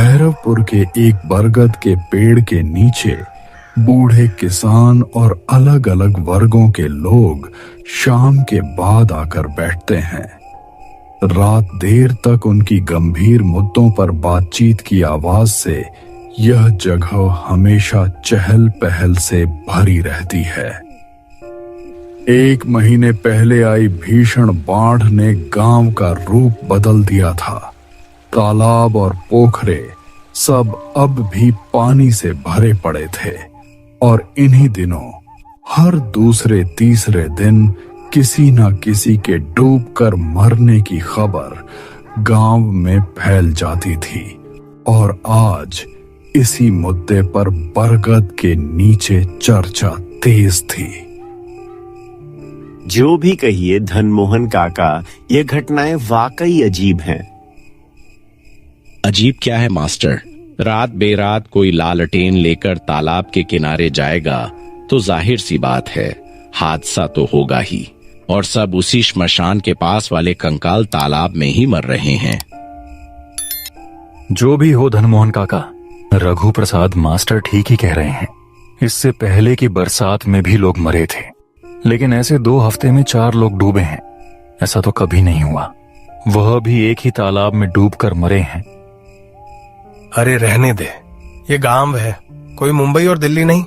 भैरवपुर के एक बरगद के पेड़ के नीचे बूढ़े किसान और अलग अलग वर्गों के लोग शाम के बाद आकर बैठते हैं। रात देर तक उनकी गंभीर मुद्दों पर बातचीत की आवाज से यह जगह हमेशा चहल पहल से भरी रहती है। 1 महीने पहले आई भीषण बाढ़ ने गांव का रूप बदल दिया था। तालाब और पोखरे सब अब भी पानी से भरे पड़े थे और इन्हीं दिनों हर दूसरे तीसरे दिन किसी न किसी के डूबकर मरने की खबर गांव में फैल जाती थी। और आज इसी मुद्दे पर बरगद के नीचे चर्चा तेज थी। जो भी कहिए धनमोहन काका, ये घटनाएं वाकई अजीब हैं। अजीब क्या है मास्टर? रात बेरात कोई लालटेन लेकर तालाब के किनारे जाएगा तो जाहिर सी बात है हादसा तो होगा ही, और सब उसी श्मशान के पास वाले कंकाल तालाब में ही मर रहे हैं। जो भी हो धनमोहन काका, रघु प्रसाद मास्टर ठीक ही कह रहे हैं। इससे पहले की बरसात में भी लोग मरे थे, लेकिन ऐसे 2 हफ्ते में 4 लोग डूबे हैं, ऐसा तो कभी नहीं हुआ। वह भी एक ही तालाब में डूबकर मरे हैं। अरे रहने दे, ये गांव है, कोई मुंबई और दिल्ली नहीं।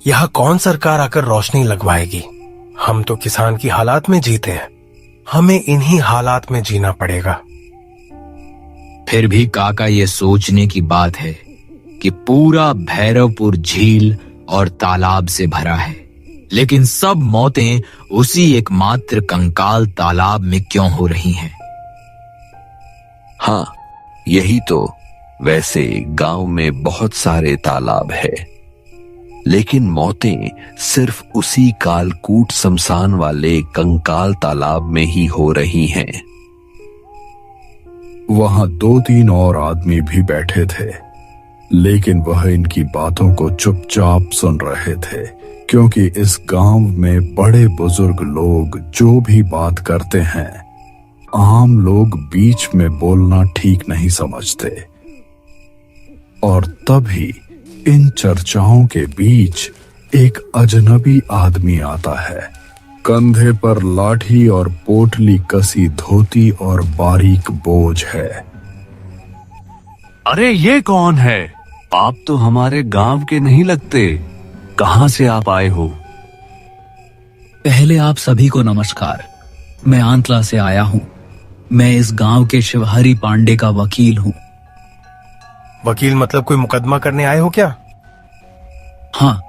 यहाँ कौन सरकार आकर रोशनी लगवाएगी? हम तो किसान की हालात में जीते हैं, हमें इन्हीं हालात में जीना पड़ेगा। फिर भी काका, ये सोचने की बात है कि पूरा भैरवपुर झील और तालाब से भरा है, लेकिन सब मौतें उसी एकमात्र कंकाल तालाब में क्यों हो रही हैं? हाँ, यही तो। वैसे गांव में बहुत सारे तालाब है, लेकिन मौतें सिर्फ उसी कालकूट शमशान वाले कंकाल तालाब में ही हो रही हैं। वहां 2-3 और आदमी भी बैठे थे, लेकिन वह इनकी बातों को चुपचाप सुन रहे थे, क्योंकि इस गांव में बड़े बुजुर्ग लोग जो भी बात करते हैं, आम लोग बीच में बोलना ठीक नहीं समझते। और तभी इन चर्चाओं के बीच एक अजनबी आदमी आता है। कंधे पर लाठी और पोटली कसी धोती और बारीक बोझ है। अरे ये कौन है? आप तो हमारे गांव के नहीं लगते, कहां से आप आए हो? पहले आप सभी को नमस्कार। मैं आंतला से आया हूँ। मैं इस गांव के शिवहरी पांडे का वकील हूँ। वकील मतलब कोई मुकदमा करने आए हो क्या? हाँ,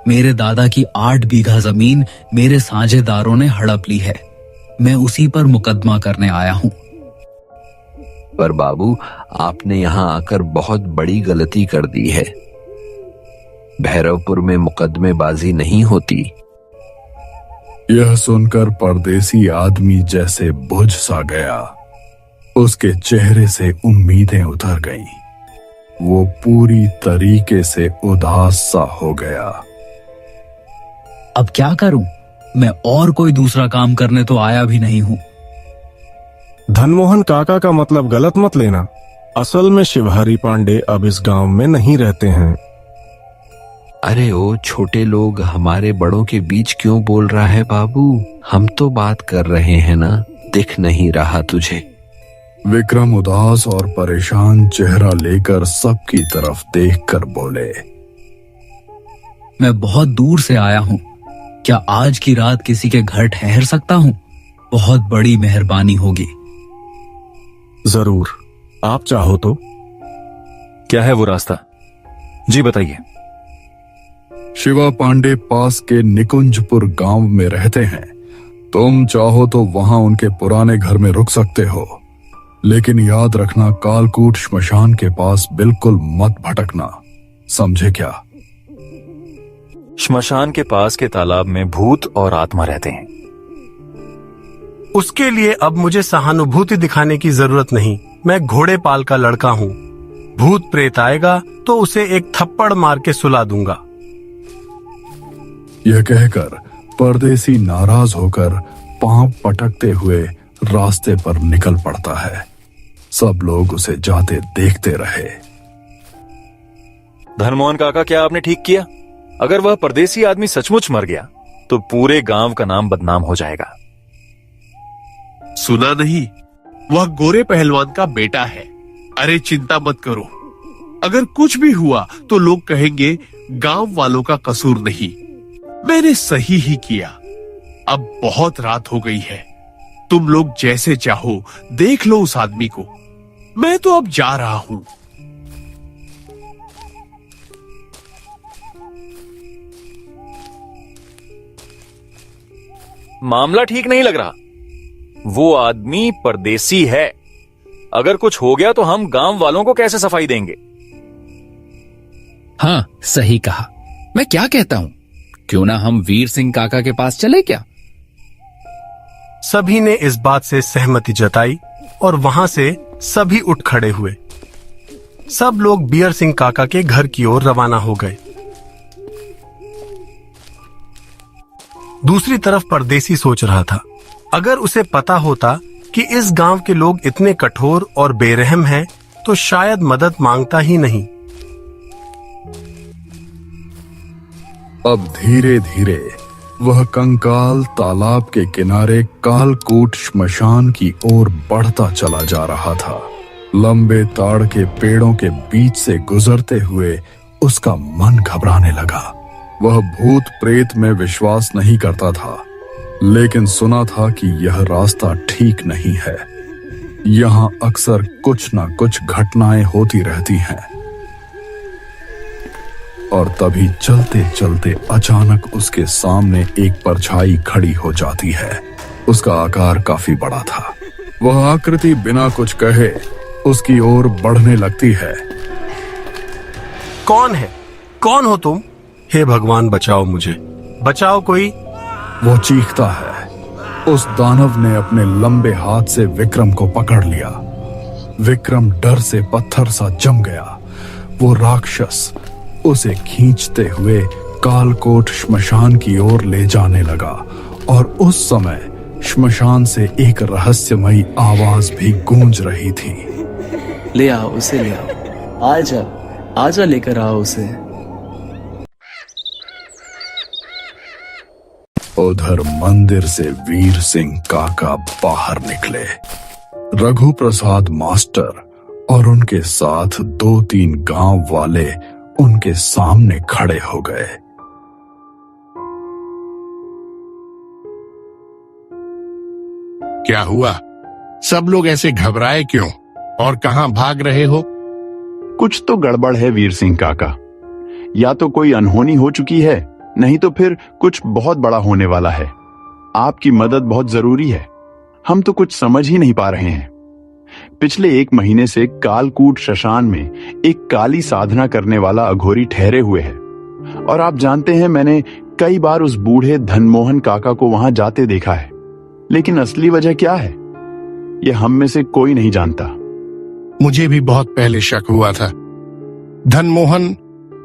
मेरे दादा की 8 बीघा जमीन मेरे साझेदारों ने हड़प ली है। मैं उसी पर मुकदमा करने आया हूँ। पर बाबू, आपने यहाँ आकर बहुत बड़ी गलती कर दी है। भैरवपुर में मुकदमेबाजी नहीं होती। यह सुनकर परदेसी आदमी जैसे बुझ सा गया। उसके चेहरे से उम्मीदें उतर गईं। वो पूरी तरीके से उदास सा हो गया। अब क्या करूं? मैं और कोई दूसरा काम करने तो आया भी नहीं हूं। धनमोहन काका का मतलब गलत मत लेना। असल में शिवहरी पांडे अब इस गांव में नहीं रहते हैं। अरे ओ छोटे लोग हमारे बड़ों के बीच क्यों बोल रहा है बाबू? हम तो बात कर रहे हैं ना, दिख नहीं रहा तुझे? विक्रम उदास और परेशान चेहरा लेकर सबकी तरफ देखकर बोले, मैं बहुत दूर से आया हूँ। क्या आज की रात किसी के घर ठहर सकता हूँ? बहुत बड़ी मेहरबानी होगी। जरूर, आप चाहो तो। क्या है वो रास्ता? जी बताइए। शिवा पांडे पास के निकुंजपुर गांव में रहते हैं। तुम चाहो तो वहां उनके पुराने घर में रुक सकते हो, लेकिन याद रखना कालकूट श्मशान के पास बिल्कुल मत भटकना, समझे क्या? श्मशान के पास के तालाब में भूत और आत्मा रहते हैं। उसके लिए अब मुझे सहानुभूति दिखाने की जरूरत नहीं। मैं घोड़े पाल का लड़का हूँ। भूत प्रेत आएगा तो उसे एक थप्पड़ मार के सुला दूंगा। यह कहकर परदेसी नाराज होकर पांव पटकते हुए रास्ते पर निकल पड़ता है। सब लोग उसे जाते देखते रहे। धनमोहन काका, क्या आपने ठीक किया? अगर वह परदेसी आदमी सचमुच मर गया तो पूरे गांव का नाम बदनाम हो जाएगा। सुना नहीं, वह गोरे पहलवान का बेटा है। अरे चिंता मत करो, अगर कुछ भी हुआ तो लोग कहेंगे गांव वालों का कसूर नहीं, मैंने सही ही किया। अब बहुत रात हो गई है, तुम लोग जैसे चाहो देख लो उस आदमी को, मैं तो अब जा रहा हूं। मामला ठीक नहीं लग रहा। वो आदमी परदेसी है। अगर कुछ हो गया तो हम गांव वालों को कैसे सफाई देंगे? हाँ, सही कहा। मैं क्या कहता हूँ, क्यों ना हम वीर सिंह काका के पास चले क्या? सभी ने इस बात से सहमति जताई और वहां से सभी उठ खड़े हुए। सब लोग बीर सिंह काका के घर की ओर रवाना हो गए। दूसरी तरफ परदेसी सोच रहा था, अगर उसे पता होता कि इस गांव के लोग इतने कठोर और बेरहम हैं, तो शायद मदद मांगता ही नहीं। अब धीरे धीरे वह कंकाल तालाब के किनारे कालकूट श्मशान की ओर बढ़ता चला जा रहा था। लंबे ताड़ के पेड़ों के बीच से गुजरते हुए उसका मन घबराने लगा। वह भूत प्रेत में विश्वास नहीं करता था, लेकिन सुना था कि यह रास्ता ठीक नहीं है। यहाँ अक्सर कुछ ना कुछ घटनाएं होती रहती हैं। और तभी चलते चलते अचानक उसके सामने एक परछाई खड़ी हो जाती है। उसका आकार काफी बड़ा था। वह आकृति बिना कुछ कहे उसकी ओर बढ़ने लगती है। कौन है? कौन हो तुम? हे भगवान, बचाओ मुझे, बचाओ कोई। वो चीखता है। उस दानव ने अपने लंबे हाथ से विक्रम को पकड़ लिया। विक्रम डर से पत्थर सा जम गया। वो राक्षस उसे खींचते हुए कालकोट श्मशान की ओर ले जाने लगा और उस समय श्मशान से एक रहस्यमयी आवाज भी गूंज रही थी। ले आओ उसे, ले आओ, आजा आजा, लेकर आओ उसे। उधर मंदिर से वीर सिंह काका बाहर निकले। रघु प्रसाद मास्टर और उनके साथ 2-3 गांव वाले उनके सामने खड़े हो गए। क्या हुआ? सब लोग ऐसे घबराए क्यों और कहां भाग रहे हो? कुछ तो गड़बड़ है वीर सिंह काका। या तो कोई अनहोनी हो चुकी है, नहीं तो फिर कुछ बहुत बड़ा होने वाला है। आपकी मदद बहुत जरूरी है। हम तो कुछ समझ ही नहीं पा रहे हैं। पिछले 1 महीने से कालकूट श्मशान में एक काली साधना करने वाला अघोरी ठहरे हुए है। और आप जानते हैं, मैंने कई बार उस बूढ़े धनमोहन काका को वहां जाते देखा है। लेकिन असली वजह क्या है, यह हम में से कोई नहीं जानता। मुझे भी बहुत पहले शक हुआ था। धनमोहन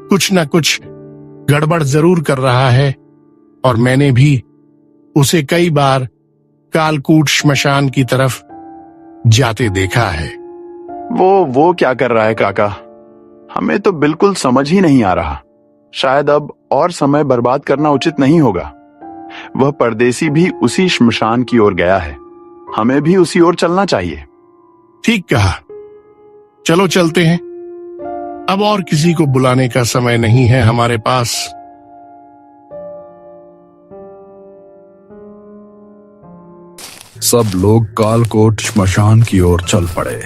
कुछ न कुछ गड़बड़ जरूर कर रहा है और मैंने भी उसे कई बार कालकूट श्मशान की तरफ जाते देखा है। वो क्या कर रहा है काका? हमें तो बिल्कुल समझ ही नहीं आ रहा। शायद अब और समय बर्बाद करना उचित नहीं होगा। वह परदेसी भी उसी श्मशान की ओर गया है। हमें भी उसी ओर चलना चाहिए। ठीक कहा, चलो चलते हैं। अब और किसी को बुलाने का समय नहीं है हमारे पास। सब लोग कालकोट श्मशान की ओर चल पड़े।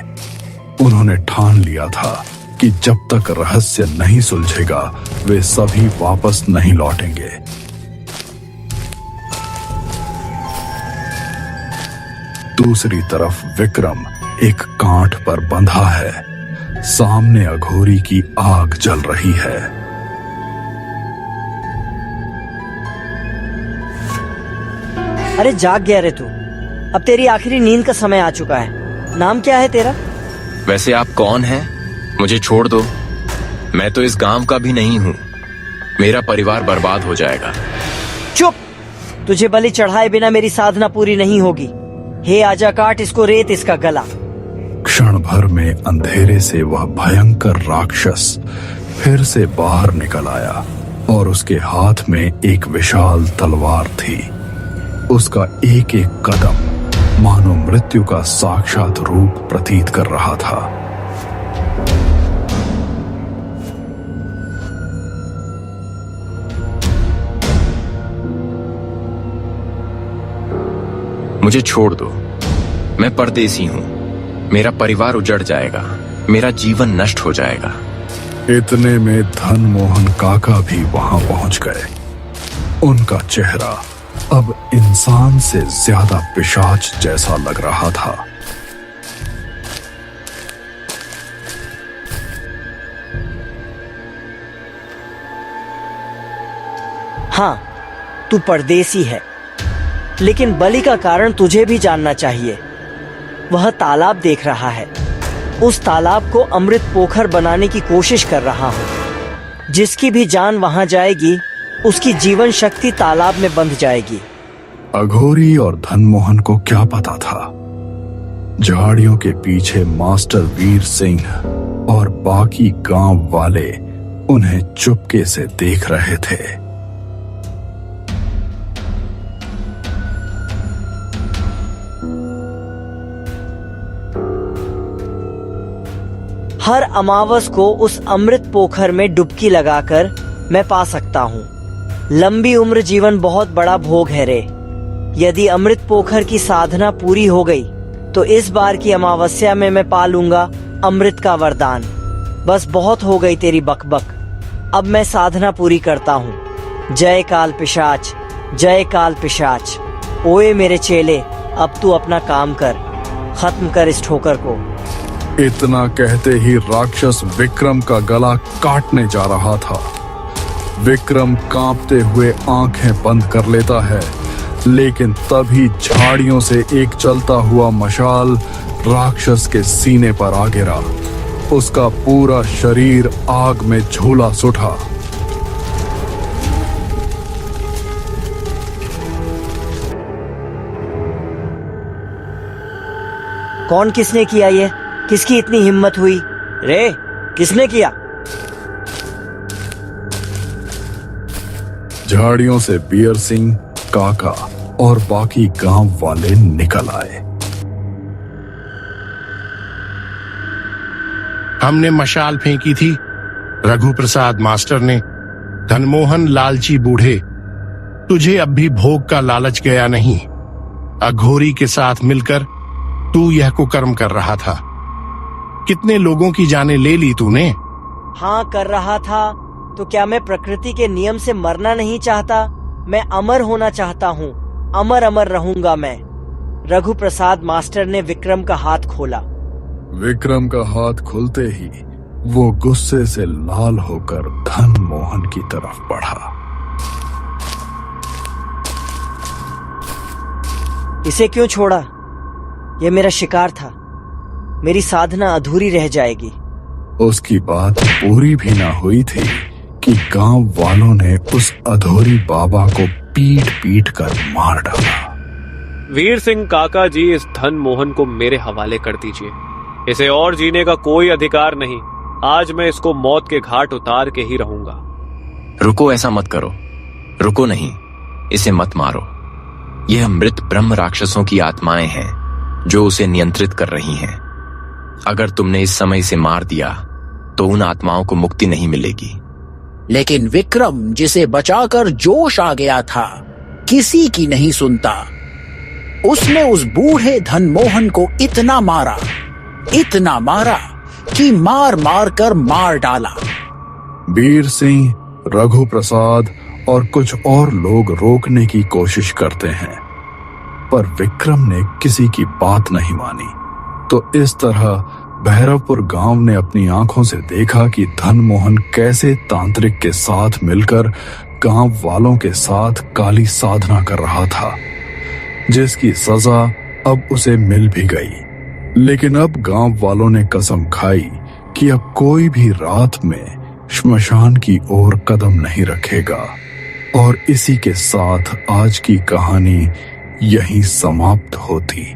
उन्होंने ठान लिया था कि जब तक रहस्य नहीं सुलझेगा वे सभी वापस नहीं लौटेंगे। दूसरी तरफ विक्रम एक कांट पर बंधा है। सामने अघोरी की आग जल रही है। अरे जाग गया रे तू, अब तेरी आखिरी नींद का समय आ चुका है। नाम क्या है तेरा? वैसे आप कौन हैं? मुझे छोड़ दो, मैं तो इस गांव का भी नहीं हूँ। मेरा परिवार बर्बाद हो जाएगा। चुप! तुझे बलि चढ़ाए बिना मेरी साधना पूरी नहीं होगी। हे आजा, काट इसको, रेत इसका गला। क्षण भर में अंधेरे से वह भयंकर राक्षस फिर से बाहर निकल आया और उसके हाथ में एक विशाल तलवार थी। उसका एक एक कदम मानो मृत्यु का साक्षात रूप प्रतीत कर रहा था। मुझे छोड़ दो, मैं परदेसी हूं। मेरा परिवार उजड़ जाएगा, मेरा जीवन नष्ट हो जाएगा। इतने में धनमोहन काका भी वहां पहुंच गए। उनका चेहरा अब इंसान से ज्यादा पिशाच जैसा लग रहा था। हाँ, तू परदेसी है, लेकिन बलि का कारण तुझे भी जानना चाहिए। वह तालाब देख रहा है। उस तालाब को अमृत पोखर बनाने की कोशिश कर रहा हूँ। जिसकी भी जान वहां जाएगी, उसकी जीवन शक्ति तालाब में बंध जाएगी। अघोरी और धनमोहन को क्या पता था, झाड़ियों के पीछे मास्टर वीर सिंह और बाकी गांव वाले उन्हें चुपके से देख रहे थे। हर अमावस को उस अमृत पोखर में डुबकी लगाकर मैं पा सकता हूँ। लंबी उम्र जीवन बहुत बड़ा भोग है रे। यदि अमृत पोखर की साधना पूरी हो गई तो इस बार की अमावस्या में मैं पा लूंगा अमृत का वरदान। बस बहुत हो गई तेरी बकबक, अब मैं साधना पूरी करता हूँ। जय काल पिशाच, जय काल पिशाच। ओए मेरे चेले, अब तू अपना काम कर, खत्म कर इस ठोकर को। इतना कहते ही राक्षस विक्रम का गला काटने जा रहा था। विक्रम कांपते हुए आंखें बंद कर लेता है, लेकिन तभी झाड़ियों से एक चलता हुआ मशाल राक्षस के सीने पर आ गिरा। उसका पूरा शरीर आग में झूलस उठा। कौन किसने किया ये? किसकी इतनी हिम्मत हुई रे? किसने किया? झाड़ियों से बियर सिंह, काका और बाकी गांव वाले निकल आए। हमने मशाल फेंकी थी, रघु प्रसाद मास्टर ने। धनमोहन लालची बूढ़े, तुझे अब भी भोग का लालच गया नहीं। अघोरी के साथ मिलकर तू यह कुकर्म कर रहा था। कितने लोगों की जानें ले ली तूने? हाँ, कर रहा था। तो क्या मैं प्रकृति के नियम से मरना नहीं चाहता? मैं अमर होना चाहता हूँ। अमर अमर रहूंगा मैं। रघु प्रसाद मास्टर ने विक्रम का हाथ खोला। विक्रम का हाथ खुलते ही वो गुस्से से लाल होकर धनमोहन की तरफ बढ़ा। इसे क्यों छोड़ा? यह मेरा शिकार था। मेरी साधना अधूरी रह जाएगी। उसकी बात पूरी भी ना हुई थी कि गांव वालों ने उस अधोरी बाबा को पीट पीट कर मार डाला। वीर सिंह काका जी, इस धनमोहन को मेरे हवाले कर दीजिए। इसे और जीने का कोई अधिकार नहीं। आज मैं इसको मौत के घाट उतार के ही रहूंगा। रुको, ऐसा मत करो। रुको नहीं, इसे मत मारो। यह मृत ब्रह्म राक्षसों की आत्माएं हैं जो उसे नियंत्रित कर रही हैं। अगर तुमने इस समय इसे मार दिया तो उन आत्माओं को मुक्ति नहीं मिलेगी। लेकिन विक्रम, जिसे बचाकर जोश आ गया था, किसी की नहीं सुनता। उसने उस बूढ़े धनमोहन को इतना मारा कि मार मार कर मार डाला। वीर सिंह, रघु प्रसाद और कुछ और लोग रोकने की कोशिश करते हैं, पर विक्रम ने किसी की बात नहीं मानी। तो इस तरह भैरवपुर गांव ने अपनी आंखों से देखा कि धनमोहन कैसे तांत्रिक के साथ मिलकर गांव वालों के साथ काली साधना कर रहा था, जिसकी सजा अब उसे मिल भी गई। लेकिन अब गांव वालों ने कसम खाई कि अब कोई भी रात में श्मशान की ओर कदम नहीं रखेगा। और इसी के साथ आज की कहानी यहीं समाप्त होती।